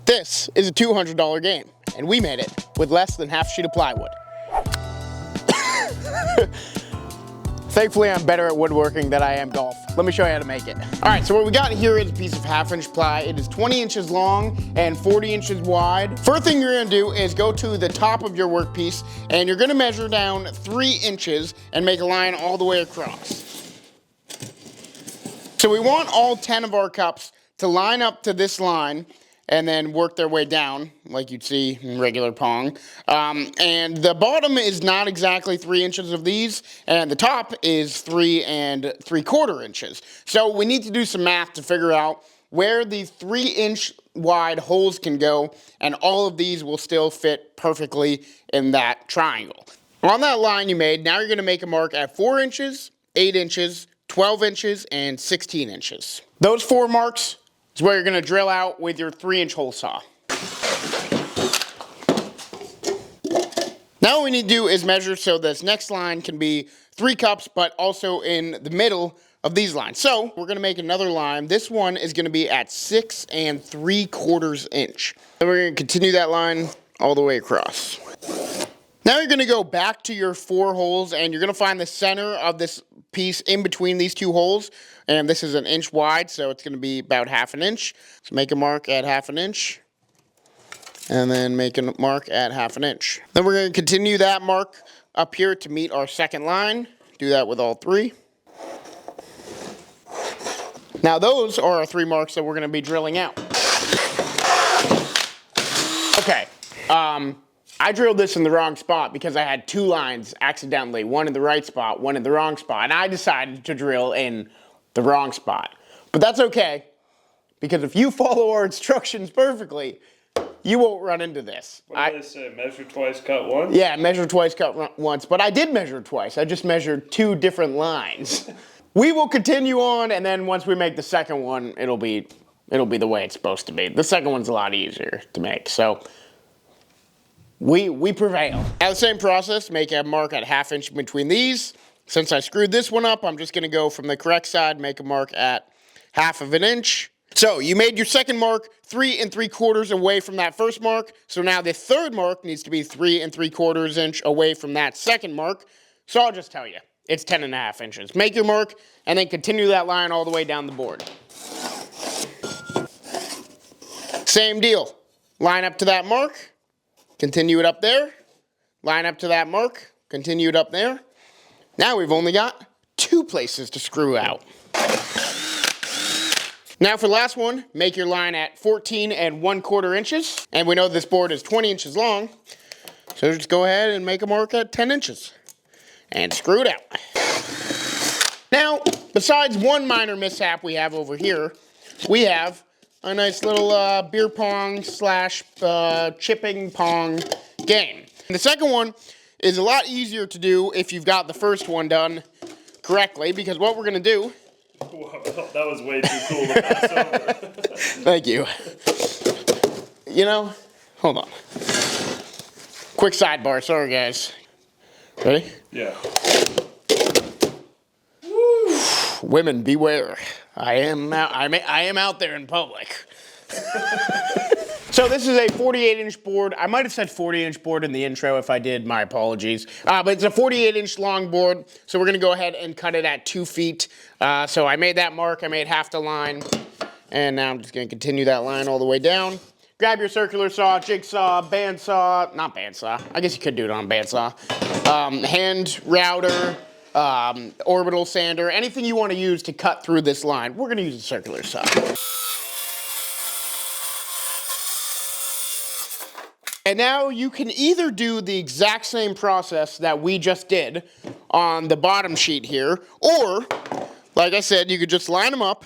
This is a $200 game, and we made it with less than half a sheet of plywood. Thankfully, I'm better at woodworking than I am golf. Let me show you how to make it. All right, so what we got here is a piece of 1/2-inch ply. It is 20 inches long and 40 inches wide. First thing you're gonna do is go to the top of your workpiece, and you're gonna measure down 3 inches and make a line all the way across. So we want all 10 of our cups to line up to this line and then work their way down, like you'd see in regular pong. And the bottom is not exactly 3 inches of these, and the top is 3 3/4 inches. So we need to do some math to figure out where the 3-inch wide holes can go, and all of these will still fit perfectly in that triangle. On that line you made, now you're gonna make a mark at 4 inches, 8 inches, 12 inches, and 16 inches. Those 4 marks is where you're gonna drill out with your 3-inch hole saw. Now what we need to do is measure so this next line can be 3 cups, but also in the middle of these lines. So we're gonna make another line. This one is gonna be at 6 3/4 inch. Then we're gonna continue that line all the way across. Now you're gonna go back to your 4 holes, and you're gonna find the center of this piece in between these 2 holes, and this is 1 inch wide, so it's gonna be about 1/2 inch. So make a mark at 1/2 inch, and then make a mark at 1/2 inch. Then we're gonna continue that mark up here to meet our second line. Do that with all 3. Now those are our 3 marks that we're gonna be drilling out. Okay, I drilled this in the wrong spot because I had 2 lines accidentally, one in the right spot, one in the wrong spot, and I decided to drill in the wrong spot. But that's okay, because if you follow our instructions perfectly, you won't run into this. What do they say, measure twice, cut once? Yeah, measure twice, cut once, but I did measure twice. I just measured 2 different lines. We will continue on, and then once we make the second one, it'll be the way it's supposed to be. The second one's a lot easier to make, so we prevail. At the same process, make a mark at 1/2 inch between these. Since I screwed this one up, I'm just gonna go from the correct side, make a mark at 1/2 inch. So you made your second mark 3 3/4 away from that first mark. So now the third mark needs to be 3 3/4 inch away from that second mark. So I'll just tell you, it's 10 1/2 inches. Make your mark and then continue that line all the way down the board. Same deal, line up to that mark, continue it up there, line up to that mark, continue it up there. Now we've only got 2 places to screw out. Now for the last one, make your line at 14 1/4 inches. And we know this board is 20 inches long, so just go ahead and make a mark at 10 inches and screw it out. Now, besides one minor mishap we have over here, we have a nice little beer pong / chipping pong game. And the second one is a lot easier to do if you've got the first one done correctly, because what we're gonna do... Whoa, that was way too cool to pass over. Thank you. You know, hold on. Quick sidebar, sorry guys. Ready? Yeah. Woo. Women, beware. I am out there in public. So this is a 48-inch board. I might have said 40-inch board in the intro. If I did, my apologies. But it's a 48-inch long board, so we're gonna go ahead and cut it at 2 feet. So I made that mark, I made half the line, and now I'm just gonna continue that line all the way down. Grab your circular saw, jigsaw, bandsaw, not bandsaw, I guess you could do it on a bandsaw. Hand router, orbital sander, anything you wanna use to cut through this line. We're gonna use a circular saw. And now you can either do the exact same process that we just did on the bottom sheet here, or, like I said, you could just line them up,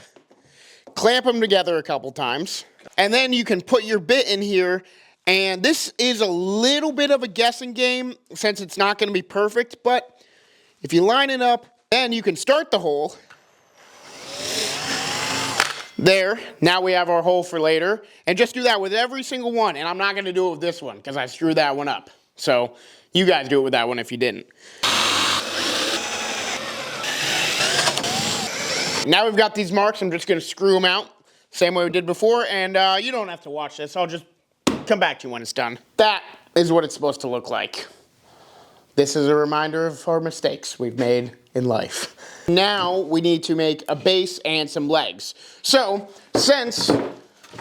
clamp them together a couple times, and then you can put your bit in here, and this is a little bit of a guessing game since it's not going to be perfect, but if you line it up, then you can start the hole. There, now we have our hole for later, and just do that with every single one, and I'm not gonna do it with this one, because I screwed that one up. So, you guys do it with that one if you didn't. Now we've got these marks, I'm just gonna screw them out, same way we did before, and you don't have to watch this, I'll just come back to you when it's done. That is what it's supposed to look like. This is a reminder of our mistakes we've made in life. Now we need to make a base and some legs. So, since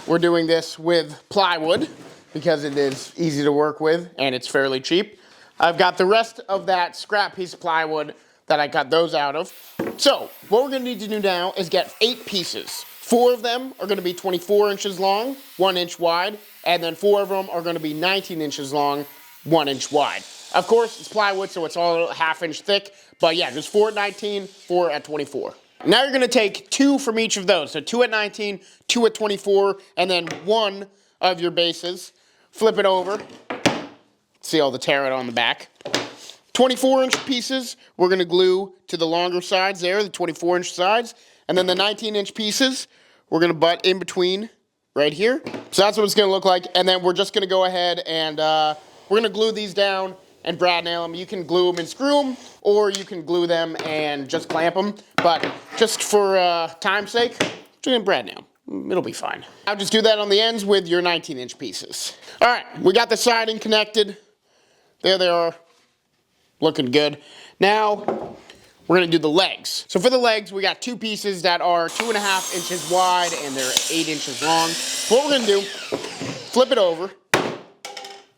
we're doing this with plywood, because it is easy to work with and it's fairly cheap, I've got the rest of that scrap piece of plywood that I got those out of. So, what we're gonna need to do now is get 8 pieces. 4 of them are gonna be 24 inches long, 1 inch wide, and then 4 of them are gonna be 19 inches long, 1 inch wide. Of course, it's plywood, so it's all a ½ inch thick, but yeah, just 4 at 19, 4 at 24. Now you're gonna take 2 from each of those. So 2 at 19, 2 at 24, and then 1 of your bases. Flip it over. See all the tear out on the back. 24-inch pieces, we're gonna glue to the longer sides there, the 24-inch sides. And then the 19-inch pieces, we're gonna butt in between right here. So that's what it's gonna look like. And then we're just gonna go ahead and we're gonna glue these down and brad nail them. You can glue them and screw them, or you can glue them and just clamp them. But just for time's sake, just gonna brad nail them. It'll be fine. I'll just do that on the ends with your 19-inch pieces. All right, we got the siding connected. There they are, looking good. Now, we're gonna do the legs. So for the legs, we got 2 pieces that are 2.5 inches wide and they're 8 inches long. What we're gonna do, flip it over.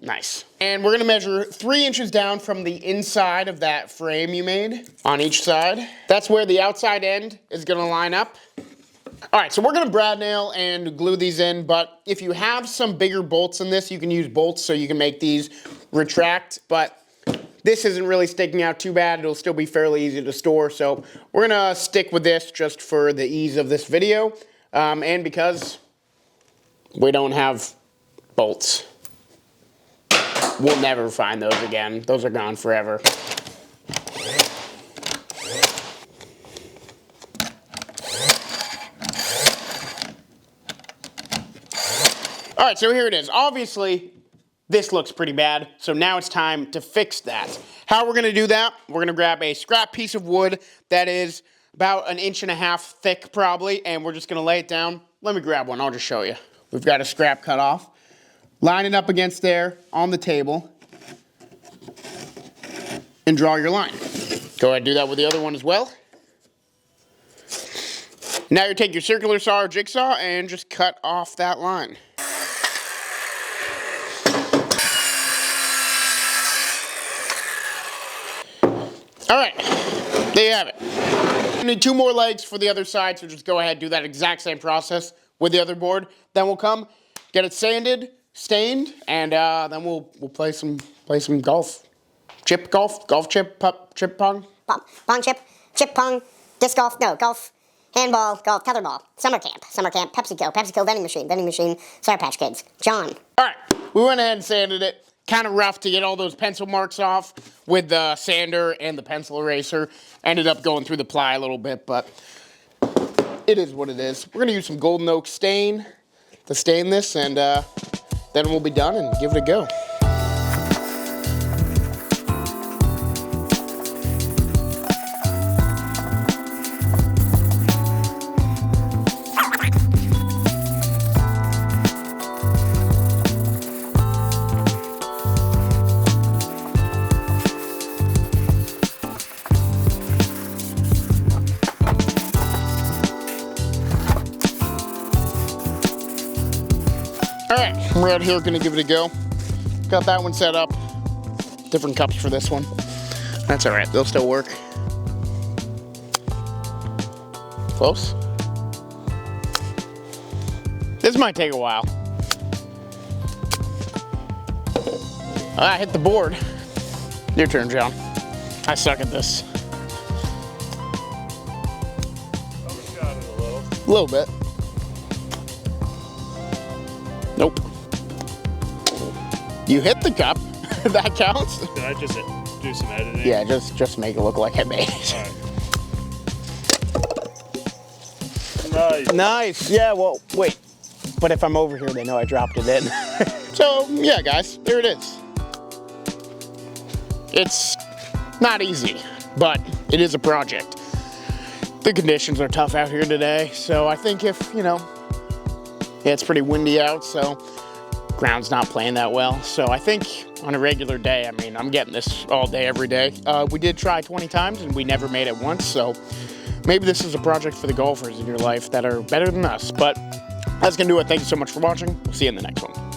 Nice. And we're gonna measure 3 inches down from the inside of that frame you made on each side. That's where the outside end is gonna line up. All right, so we're gonna brad nail and glue these in, but if you have some bigger bolts in this, you can use bolts so you can make these retract, but this isn't really sticking out too bad. It'll still be fairly easy to store, so we're gonna stick with this just for the ease of this video, and because we don't have bolts. We'll never find those again. Those are gone forever. All right, so here it is. Obviously, this looks pretty bad, so now it's time to fix that. How we're gonna do that, we're gonna grab a scrap piece of wood that is about 1.5 inches thick probably, and we're just gonna lay it down. Let me grab one, I'll just show you. We've got a scrap cut off. Line it up against there on the table and draw your line. Go ahead and do that with the other one as well. Now you take your circular saw or jigsaw and just cut off that line. All right, there you have it. You need 2 more legs for the other side, so just go ahead and do that exact same process with the other board. Then we'll come, get it sanded, stained, and then we'll play some golf. Chip golf, golf chip, chip pong. Pong chip pong, disc golf, no, golf, handball, golf, tetherball, summer camp, PepsiCo vending machine, Sour Patch Kids, John. All right, we went ahead and sanded it. Kind of rough to get all those pencil marks off with the sander and the pencil eraser. Ended up going through the ply a little bit, but it is what it is. We're gonna use some golden oak stain to stain this, and then we'll be done and give it a go. All right, we're out here gonna give it a go. Got that one set up. Different cups for this one. That's all right, they'll still work. Close. This might take a while. I hit the board. Your turn, John. I suck at this. Overshot it a little. A little bit. Nope. You hit the cup. That counts. Did I just do some editing? Yeah, just make it look like I made it. All right. Nice. Nice. Yeah, well, wait. But if I'm over here, they know I dropped it in. So, yeah, guys, there it is. It's not easy, but it is a project. The conditions are tough out here today, so I think if, yeah, it's pretty windy out, so ground's not playing that well. So I think on a regular day, I mean, I'm getting this all day, every day. We did try 20 times and we never made it once. So maybe this is a project for the golfers in your life that are better than us. But that's going to do it. Thank you so much for watching. We'll see you in the next one.